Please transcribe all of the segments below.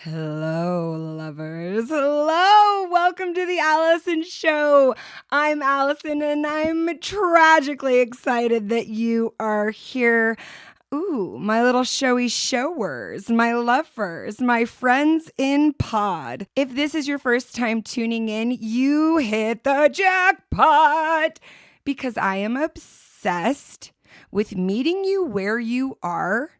Hello, lovers. Hello. Welcome to the Allison Show. I'm Allison, and I'm tragically excited that you are here. Ooh, my little showy showers, my lovers, my friends in pod. If this is your first time tuning in, you hit the jackpot because I am obsessed with meeting you where you are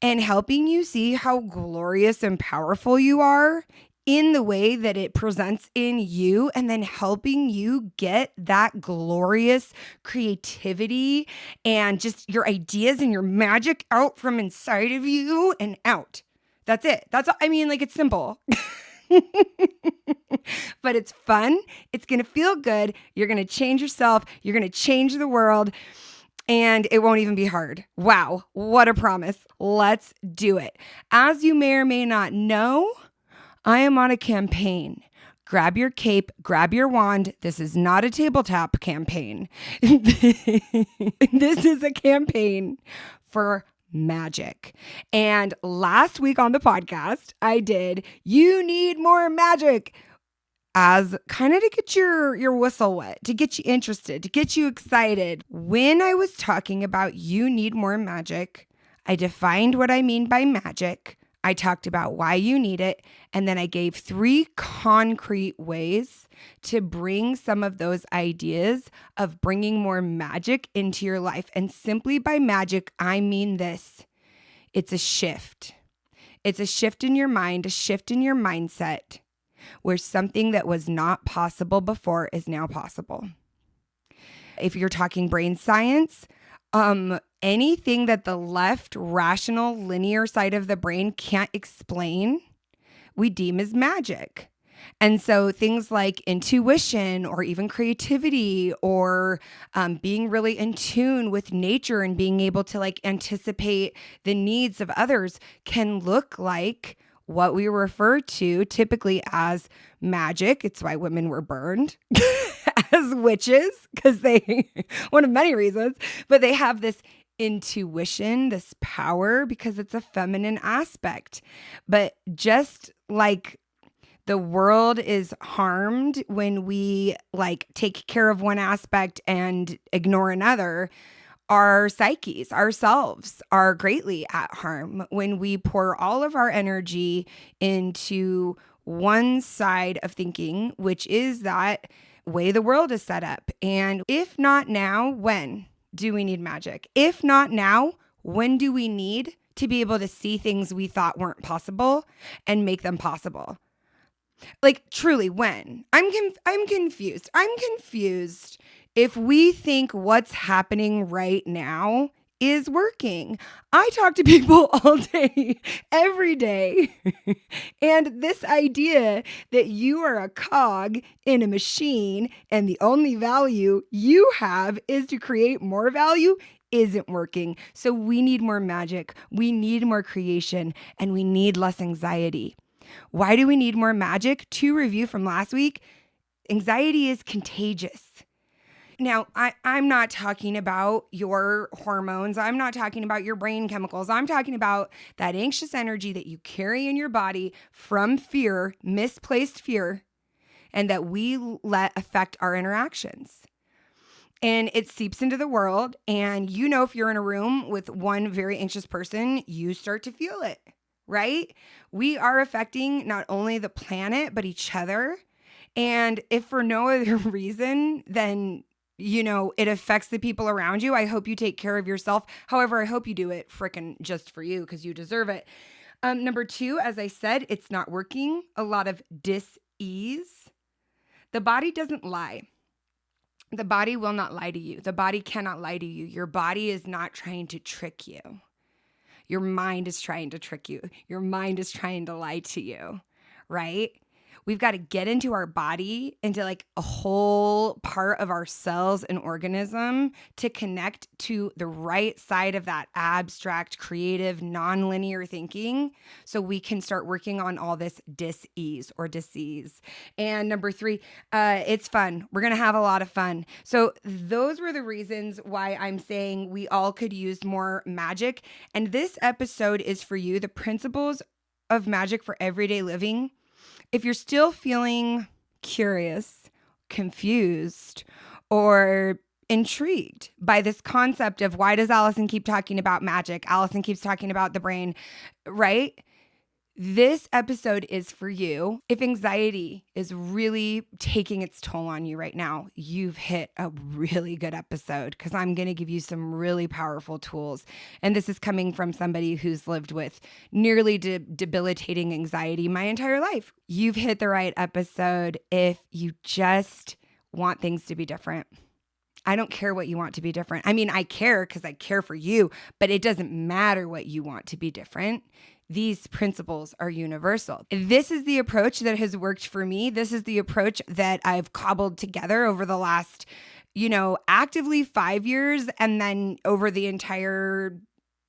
and helping you see how glorious and powerful you are in the way that it presents in you, and then helping you get that glorious creativity and just your ideas and your magic out from inside of you and out. That's it. That's all. I mean, like, it's simple. But it's fun. It's going to feel good. You're going to change yourself. You're going to change the world. And it won't even be hard. Wow, what a promise. Let's do it. As you may or may not know, I am on a campaign. Grab your cape, grab your wand. This is not a tabletop campaign. This is a campaign for magic. And last week on the podcast, I did You Need More Magic as kind of to get your whistle wet, to get you interested, to get you excited. When I was talking about you need more magic, I defined what I mean by magic. I talked about why you need it, and then I gave 3 concrete ways to bring some of those ideas of bringing more magic into your life. And simply by magic, I mean this. It's a shift. It's a shift in your mind, a shift in your mindset, where something that was not possible before is now possible. If you're talking brain science, anything that the left rational linear side of the brain can't explain, we deem as magic. And so things like intuition or even creativity or being really in tune with nature and being able to like anticipate the needs of others can look like what we refer to typically as magic. It's why women were burned as witches, because they, one of many reasons, but they have this intuition, this power, because it's a feminine aspect. But just like the world is harmed when we like take care of one aspect and ignore another, our psyches, ourselves, are greatly at harm when we pour all of our energy into one side of thinking, which is that way the world is set up. And if not now, when do we need magic? If not now, when do we need to be able to see things we thought weren't possible and make them possible? Like, truly, when? I'm confused. I'm confused if we think what's happening right now is working. I talk to people all day, every day. And this idea that you are a cog in a machine and the only value you have is to create more value isn't working. So we need more magic. We need more creation, and we need less anxiety. Why do we need more magic? To review from last week, anxiety is contagious. Now, I'm not talking about your hormones. I'm not talking about your brain chemicals. I'm talking about that anxious energy that you carry in your body from fear, misplaced fear, and that we let affect our interactions. And it seeps into the world. And you know, if you're in a room with one very anxious person, you start to feel it, right? We are affecting not only the planet, but each other. And if for no other reason than, you know, it affects the people around you, I hope you take care of yourself. However, I hope you do it frickin' just for you because you deserve it. Number 2, as I said, it's not working. A lot of dis-ease. The body doesn't lie. The body will not lie to you. The body cannot lie to you. Your body is not trying to trick you. Your mind is trying to trick you. Your mind is trying to lie to you, right? We've got to get into our body, into like a whole part of our cells and organism to connect to the right side of that abstract, creative, nonlinear thinking so we can start working on all this dis-ease or disease. And number 3, it's fun. We're going to have a lot of fun. So those were the reasons why I'm saying we all could use more magic. And this episode is for you. The principles of Magic for Everyday Living, if you're still feeling curious, confused, or intrigued by this concept of why does Allison keep talking about magic? Allison keeps talking about the brain, right? This episode is for you. If anxiety is really taking its toll on you right now, you've hit a really good episode because I'm going to give you some really powerful tools. And this is coming from somebody who's lived with nearly debilitating anxiety my entire life. You've hit the right episode if you just want things to be different. I don't care what you want to be different. I mean, I care because I care for you, but it doesn't matter what you want to be different. These principles are universal. This is the approach that has worked for me. This is the approach that I've cobbled together over the last, actively 5 years and then over the entire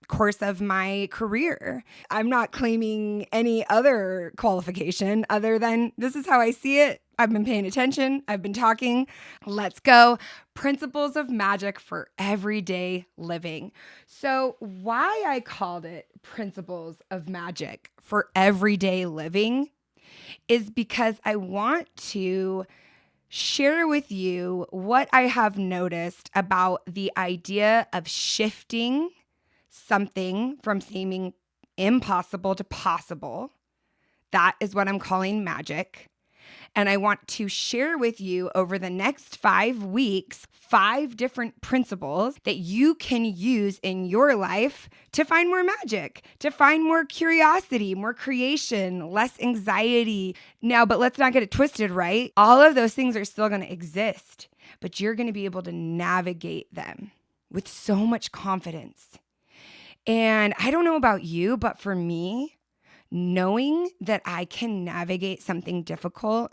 course of my career. I'm not claiming any other qualification other than this is how I see it. I've been paying attention. I've been talking. Let's go. Principles of Magic for Everyday Living. So why I called it Principles of Magic for Everyday Living is because I want to share with you what I have noticed about the idea of shifting something from seeming impossible to possible. That is what I'm calling magic. And I want to share with you over the next 5 weeks, 5 different principles that you can use in your life to find more magic, to find more curiosity, more creation, less anxiety. Now, but let's not get it twisted, right? All of those things are still going to exist, but you're going to be able to navigate them with so much confidence. And I don't know about you, but for me, knowing that I can navigate something difficult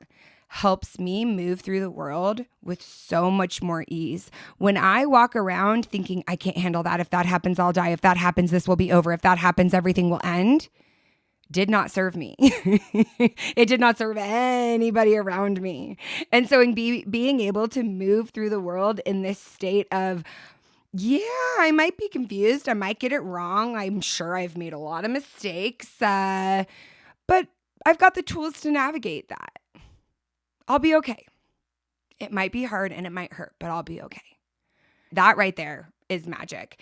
helps me move through the world with so much more ease. When I walk around thinking, I can't handle that. If that happens, I'll die. If that happens, this will be over. If that happens, everything will end. Did not serve me. It did not serve anybody around me. And so in being able to move through the world in this state of, yeah, I might be confused. I might get it wrong. I'm sure I've made a lot of mistakes, but I've got the tools to navigate that. I'll be okay. It might be hard and it might hurt, but I'll be okay. That right there is magic.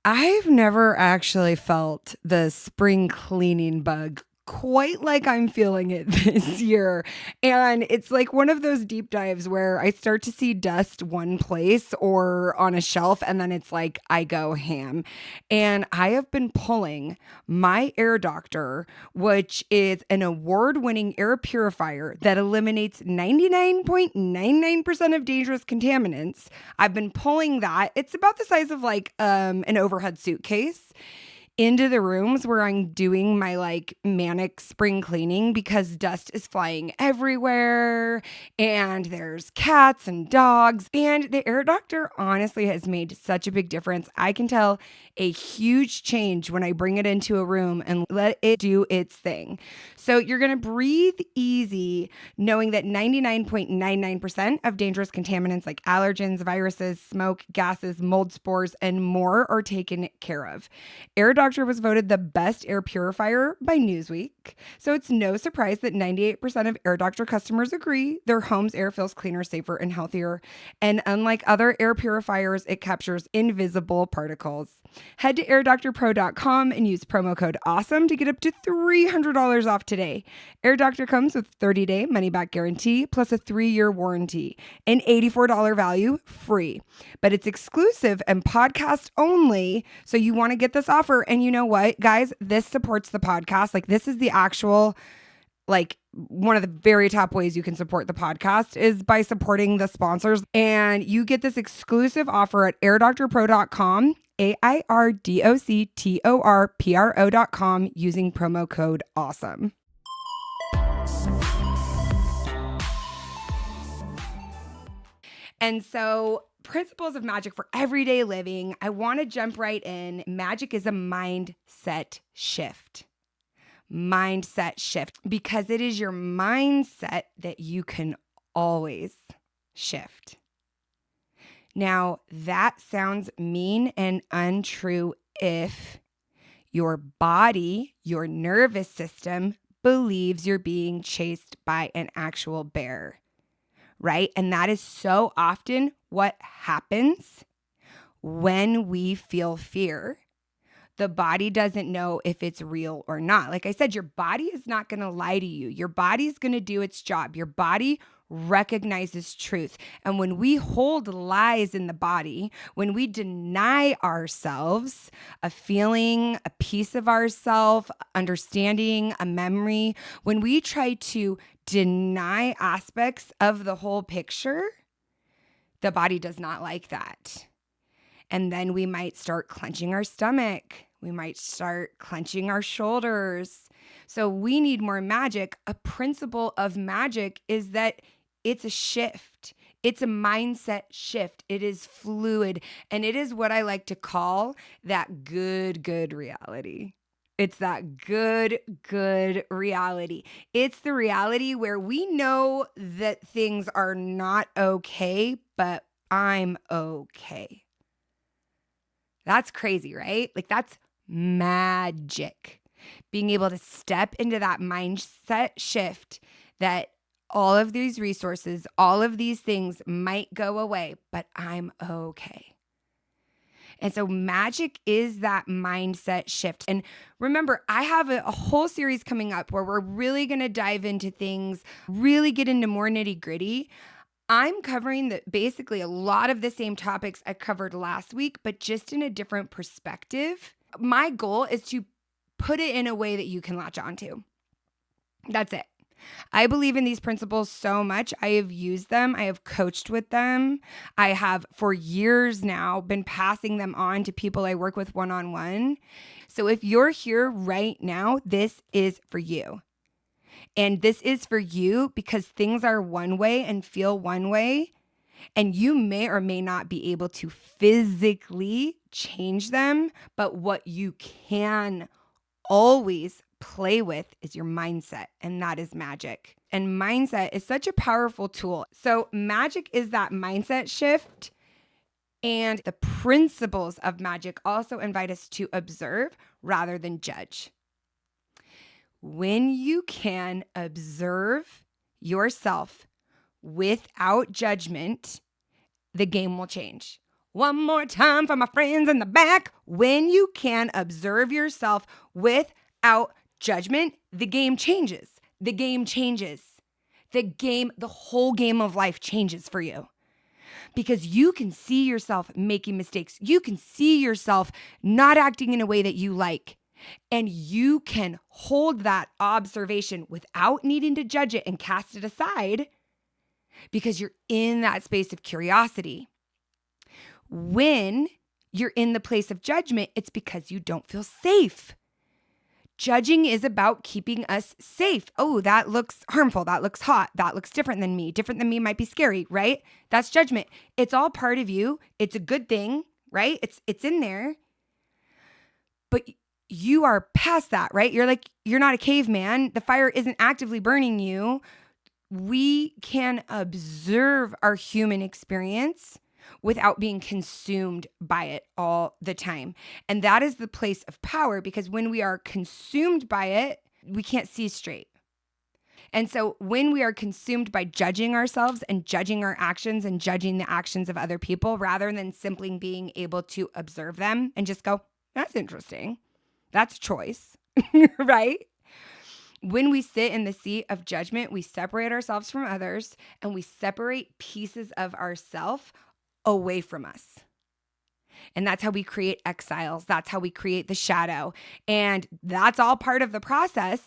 I've never actually felt the spring cleaning bug quite like I'm feeling it this year. And it's like one of those deep dives where I start to see dust one place or on a shelf, and then it's like I go ham. And I have been pulling my Air Doctor, which is an award-winning air purifier that eliminates 99.99% of dangerous contaminants. I've been pulling that. It's about the size of like an overhead suitcase into the rooms where I'm doing my like manic spring cleaning because dust is flying everywhere and there's cats and dogs. And the Air Doctor honestly has made such a big difference. I can tell a huge change when I bring it into a room and let it do its thing. So you're going to breathe easy knowing that 99.99% of dangerous contaminants like allergens, viruses, smoke, gases, mold spores, and more are taken care of. Air Doctor was voted the best air purifier by Newsweek. So it's no surprise that 98% of Air Doctor customers agree their home's air feels cleaner, safer, and healthier. And unlike other air purifiers, it captures invisible particles. Head to airdoctorpro.com and use promo code AWESOME to get up to $300 off today. Air Doctor comes with 30-day money-back guarantee plus a 3-year warranty. An $84 value free. But it's exclusive and podcast only, so you want to get this offer. And you know what, guys? This supports the podcast. Like, this is the actual, like, one of the very top ways you can support the podcast is by supporting the sponsors. And you get this exclusive offer at airdoctorpro.com, airdoctorpro.com using promo code AWESOME. And so principles of magic for everyday living, I want to jump right in. Magic is a mindset shift. Mindset shift, because it is your mindset that you can always shift. Now, that sounds mean and untrue if your body, your nervous system, believes you're being chased by an actual bear, right? And that is so often what happens when we feel fear. The body doesn't know if it's real or not. Like I said, your body is not going to lie to you. Your body is going to do its job. Your body recognizes truth. And when we hold lies in the body, when we deny ourselves a feeling, a piece of ourself, understanding, a memory, when we try to deny aspects of the whole picture, the body does not like that. And then we might start clenching our stomach. We might start clenching our shoulders. So we need more magic. A principle of magic is that it's a shift. It's a mindset shift. It is fluid. And it is what I like to call that good reality. It's that good reality. It's the reality where we know that things are not okay, but I'm okay. That's crazy, right? Like that's magic. Being able to step into that mindset shift that all of these resources, all of these things might go away, but I'm okay. And so magic is that mindset shift. And remember, I have a whole series coming up where we're really going to dive into things, really get into more nitty gritty. I'm covering basically a lot of the same topics I covered last week, but just in a different perspective. My goal is to put it in a way that you can latch onto. That's it. I believe in these principles so much. I have used them. I have coached with them. I have for years now been passing them on to people I work with one-on-one. So if you're here right now, this is for you. And this is for you because things are one way and feel one way. And you may or may not be able to physically change them. But what you can always play with is your mindset. And that is magic. And mindset is such a powerful tool. So magic is that mindset shift. And the principles of magic also invite us to observe rather than judge. When you can observe yourself without judgment, the game will change. One more time for my friends in the back. When you can observe yourself without judgment, the game changes. The game changes. The whole game of life changes for you. Because you can see yourself making mistakes. You can see yourself not acting in a way that you like. And you can hold that observation without needing to judge it and cast it aside because you're in that space of curiosity. When you're in the place of judgment, it's because you don't feel safe. Judging is about keeping us safe. Oh, that looks harmful. That looks hot. That looks different than me. Different than me might be scary, right? That's judgment. It's all part of you. It's a good thing, right? It's in there. But you are past that, right? You're not a caveman. The fire isn't actively burning you. We can observe our human experience without being consumed by it all the time. And that is the place of power because when we are consumed by it, we can't see straight. And so when we are consumed by judging ourselves and judging our actions and judging the actions of other people, rather than simply being able to observe them and just go, that's interesting. That's a choice, right? When we sit in the seat of judgment, we separate ourselves from others and we separate pieces of ourselves away from us. And that's how we create exiles. That's how we create the shadow. And that's all part of the process.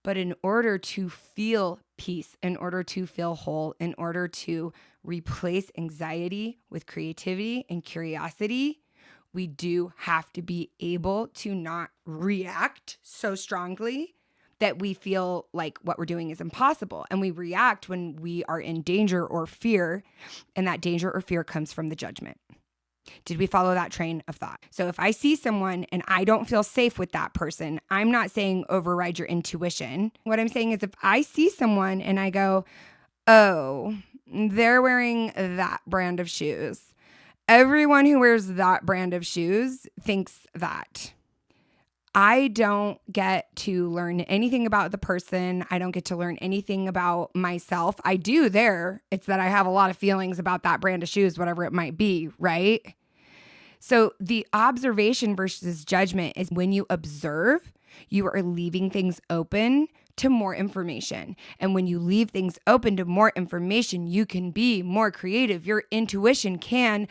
But in order to feel peace, in order to feel whole, in order to replace anxiety with creativity and curiosity, we do have to be able to not react so strongly that we feel like what we're doing is impossible. And we react when we are in danger or fear, and that danger or fear comes from the judgment. Did we follow that train of thought? So if I see someone and I don't feel safe with that person, I'm not saying override your intuition. What I'm saying is if I see someone and I go, oh, they're wearing that brand of shoes. Everyone who wears that brand of shoes thinks that. I don't get to learn anything about the person. I don't get to learn anything about myself. I do there. It's that I have a lot of feelings about that brand of shoes, whatever it might be, right? So the observation versus judgment is when you observe, you are leaving things open to more information. And when you leave things open to more information, you can be more creative. Your intuition can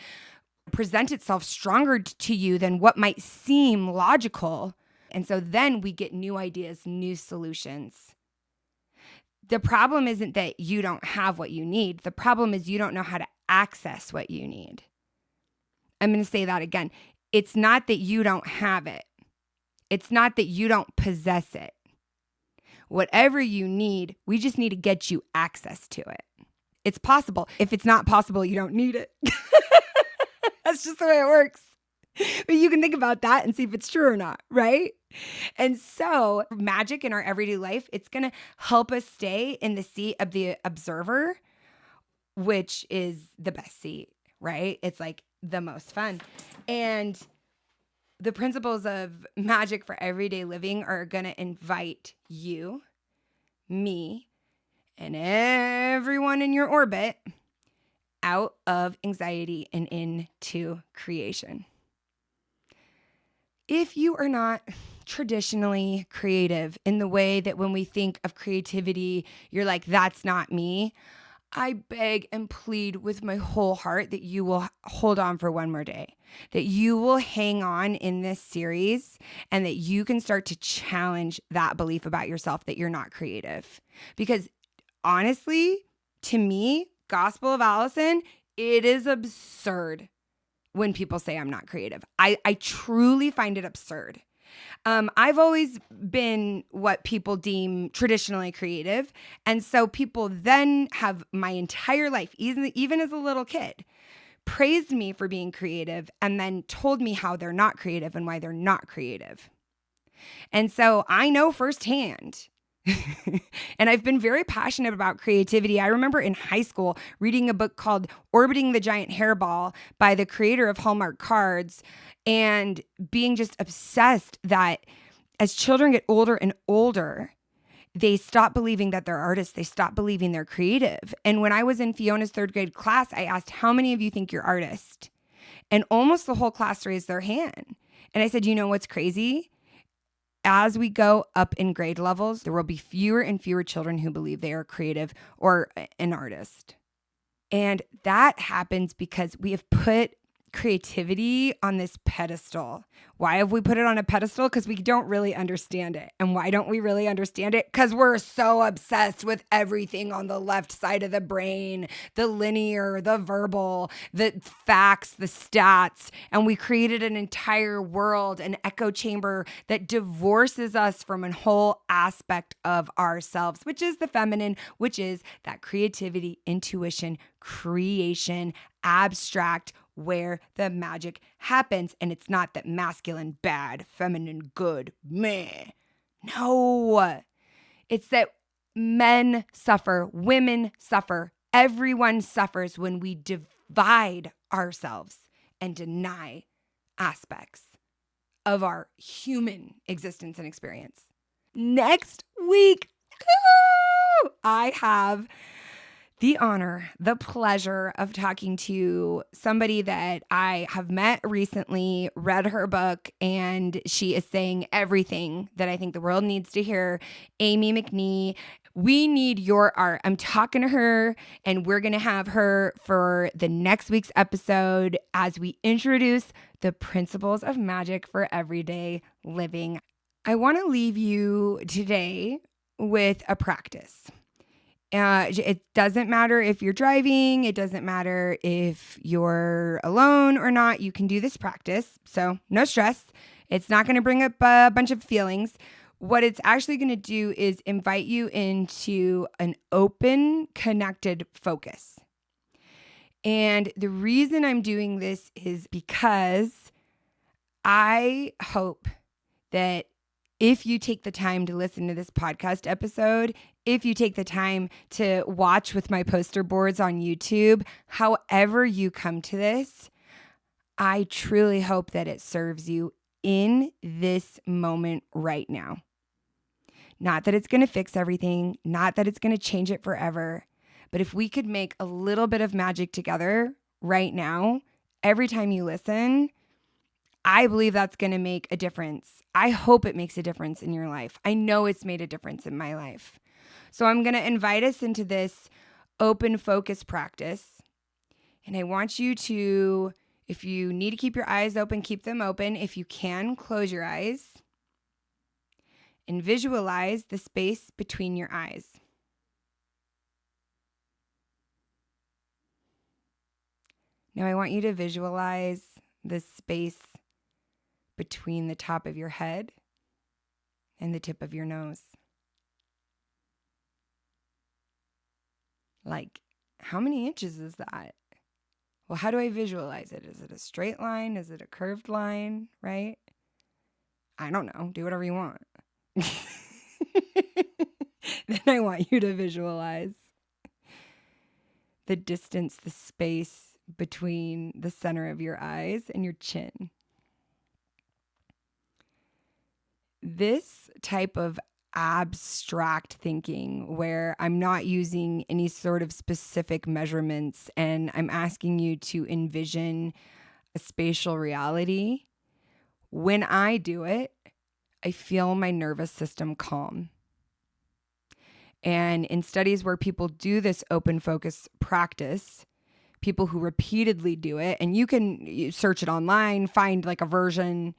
present itself stronger to you than what might seem logical. And so then we get new ideas, new solutions. The problem isn't that you don't have what you need. The problem is you don't know how to access what you need. I'm going to say that again. It's not that you don't have it. It's not that you don't possess it. Whatever you need, we just need to get you access to it. It's possible. If it's not possible, you don't need it. That's just the way it works. But you can think about that and see if it's true or not, right? And so magic in our everyday life, it's going to help us stay in the seat of the observer, which is the best seat, right? It's like the most fun. And the principles of magic for everyday living are going to invite you, me, and everyone in your orbit out of anxiety and into creation. If you are not traditionally creative in the way that when we think of creativity, you're like, that's not me, I beg and plead with my whole heart that you will hold on for one more day, that you will hang on in this series, and that you can start to challenge that belief about yourself that you're not creative. Because honestly, to me, Gospel of Allison, it is absurd when people say I'm not creative. I truly find it absurd. I've always been what people deem traditionally creative. And so people then have my entire life, even as a little kid, praised me for being creative and then told me how they're not creative and why they're not creative. And so I know firsthand. And I've been very passionate about creativity. I remember in high school reading a book called Orbiting the Giant Hairball by the creator of Hallmark Cards and being just obsessed that as children get older and older, they stop believing that they're artists. They stop believing they're creative. And when I was in Fiona's third grade class, I asked, how many of you think you're artists? And almost the whole class raised their hand. And I said, you know what's crazy? As we go up in grade levels, there will be fewer and fewer children who believe they are creative or an artist. And that happens because we have put creativity on this pedestal. Why have we put it on a pedestal? Because we don't really understand it. And why don't we really understand it? Because we're so obsessed with everything on the left side of the brain, the linear, the verbal, the facts, the stats. And we created an entire world, an echo chamber that divorces us from a whole aspect of ourselves, which is the feminine, which is that creativity, intuition, creation, abstract, where the magic happens. And it's not that masculine bad, feminine good, meh. No, it's that men suffer, women suffer, everyone suffers when we divide ourselves and deny aspects of our human existence and experience. Next week, I have the honor, the pleasure of talking to somebody that I have met recently, read her book, and she is saying everything that I think the world needs to hear. Amy McNee, we need your art. I'm talking to her, and we're going to have her for the next week's episode as we introduce the principles of magic for everyday living. I want to leave you today with a practice. It doesn't matter if you're driving. It doesn't matter if you're alone or not. You can do this practice. So no stress. It's not going to bring up a bunch of feelings. What it's actually going to do is invite you into an open, connected focus. And the reason I'm doing this is because I hope that if you take the time to listen to this podcast episode, if you take the time to watch with my poster boards on YouTube, however you come to this, I truly hope that it serves you in this moment right now. Not that it's going to fix everything, not that it's going to change it forever, but if we could make a little bit of magic together right now, every time you listen, I believe that's going to make a difference. I hope it makes a difference in your life. I know it's made a difference in my life. So I'm going to invite us into this open focus practice. And I want you to, if you need to keep your eyes open, keep them open. If you can, close your eyes and visualize the space between your eyes. Now I want you to visualize the space between the top of your head and the tip of your nose. Like, how many inches is that? Well, how do I visualize it? Is it a straight line? Is it a curved line, right? I don't know. Do whatever you want. Then I want you to visualize the distance, the space between the center of your eyes and your chin. This type of abstract thinking where I'm not using any sort of specific measurements and I'm asking you to envision a spatial reality, when I do it, I feel my nervous system calm. And in studies where people do this open focus practice, people who repeatedly do it, and you can search it online, find like a version,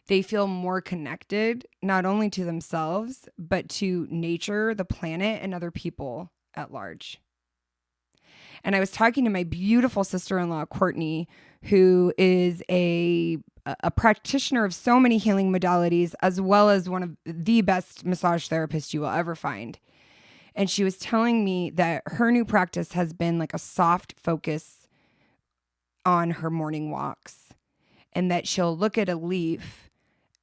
they feel more connected, not only to themselves, but to nature, the planet, and other people at large. And I was talking to my beautiful sister-in-law, Courtney, who is a practitioner of so many healing modalities, as well as one of the best massage therapists you will ever find. And she was telling me that her new practice has been like a soft focus on her morning walks, and that she'll look at a leaf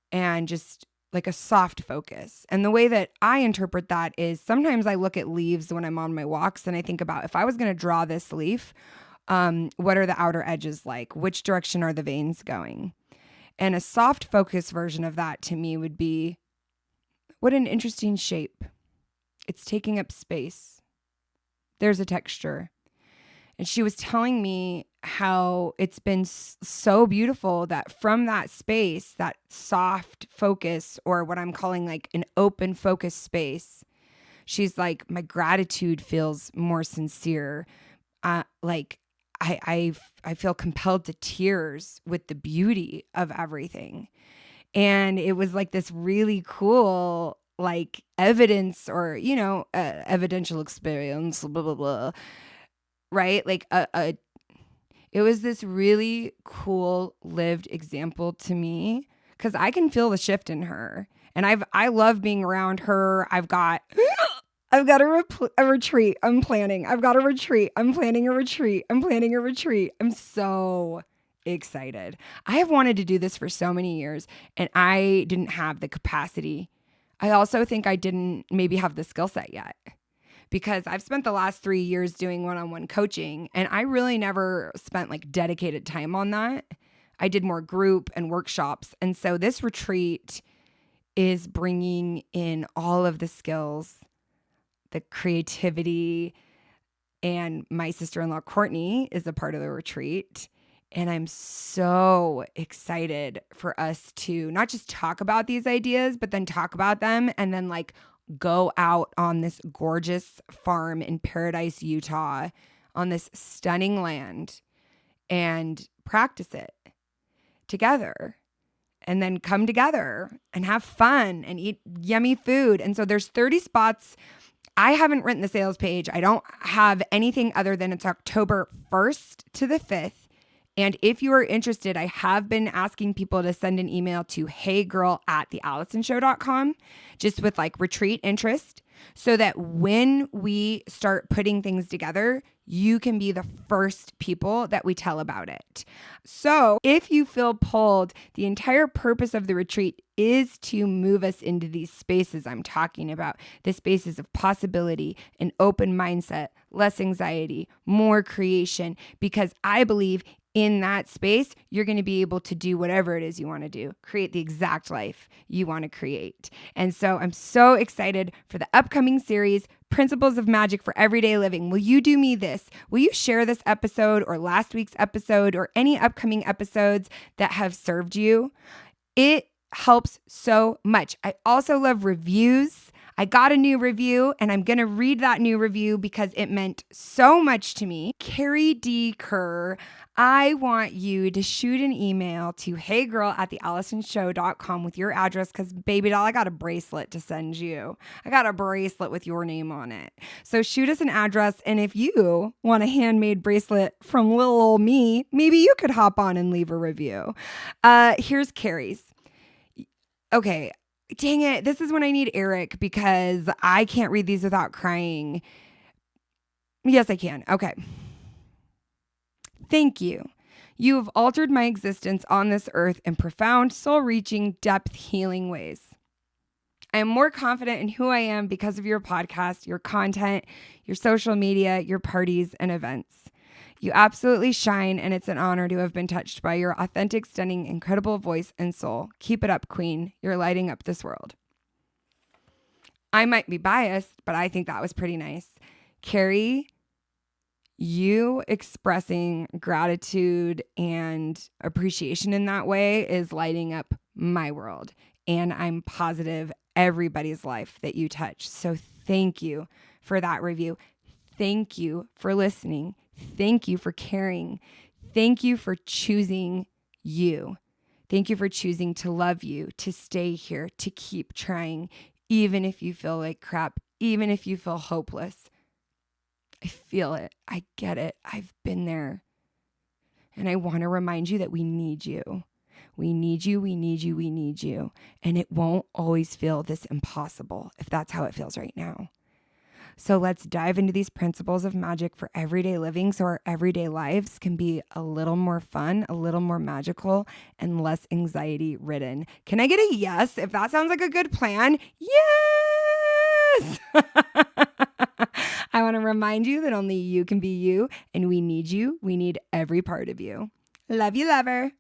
and just like a soft focus. And the way that I interpret that is sometimes I look at leaves when I'm on my walks and I think about, if I was going to draw this leaf, what are the outer edges like? Which direction are the veins going? And a soft focus version of that to me would be, what an interesting shape. It's taking up space. There's a texture. And she was telling me how it's been so beautiful that from that space, that soft focus, or what I'm calling like an open focus space, she's like, my gratitude feels more sincere. Like I feel compelled to tears with the beauty of everything. And it was like this really cool, like evidence or, evidential experience, blah, blah, blah. Right? Like it was this really cool lived example to me, because I can feel the shift in her, and I love being around her. I've got a retreat I'm planning. I've got a retreat. I'm planning a retreat. I'm planning a retreat. I'm so excited. I have wanted to do this for so many years, and I didn't have the capacity. I also think I didn't maybe have the skill set yet, because I've spent the last 3 years doing one-on-one coaching, and I really never spent like dedicated time on that. I did more group and workshops. And so this retreat is bringing in all of the skills, the creativity, and my sister-in-law, Courtney, is a part of the retreat. And I'm so excited for us to not just talk about these ideas, but then talk about them and then like go out on this gorgeous farm in Paradise, Utah, on this stunning land and practice it together, and then come together and have fun and eat yummy food. And so there's 30 spots. I haven't written the sales page. I don't have anything other than it's October 1st to the 5th. And if you are interested, I have been asking people to send an email to heygirl@theallisonshow.com, just with like retreat interest, so that when we start putting things together, you can be the first people that we tell about it. So if you feel pulled, the entire purpose of the retreat is to move us into these spaces I'm talking about, the spaces of possibility, an open mindset, less anxiety, more creation, because I believe in that space, you're going to be able to do whatever it is you want to do, create the exact life you want to create. And so I'm so excited for the upcoming series, Principles of Magic for Everyday Living. Will you do me this? Will you share this episode or last week's episode or any upcoming episodes that have served you? It helps so much. I also love reviews. I got a new review and I'm going to read that new review because it meant so much to me. Carrie D. Kerr, I want you to shoot an email to heygirl@theallisonshow.com with your address because, baby doll, I got a bracelet to send you. I got a bracelet with your name on it. So shoot us an address, and if you want a handmade bracelet from little old me, maybe you could hop on and leave a review. Here's Carrie's. Okay, dang it. This is when I need Eric because I can't read these without crying. Yes, I can. Okay. Thank you. You have altered my existence on this earth in profound, soul-reaching, depth-healing ways. I am more confident in who I am because of your podcast, your content, your social media, your parties, and events. You absolutely shine, and it's an honor to have been touched by your authentic, stunning, incredible voice and soul. Keep it up, Queen. You're lighting up this world. I might be biased, but I think that was pretty nice. Carrie, you expressing gratitude and appreciation in that way is lighting up my world. And I'm positive everybody's life that you touch. So thank you for that review. Thank you for listening. Thank you for caring. Thank you for choosing you. Thank you for choosing to love you, to stay here, to keep trying, even if you feel like crap, even if you feel hopeless. I feel it. I get it. I've been there. And I want to remind you that we need you. We need you. We need you. We need you. And it won't always feel this impossible if that's how it feels right now. So let's dive into these principles of magic for everyday living so our everyday lives can be a little more fun, a little more magical, and less anxiety ridden. Can I get a yes if that sounds like a good plan? Yes! I want to remind you that only you can be you, and we need you. We need every part of you. Love you, lover.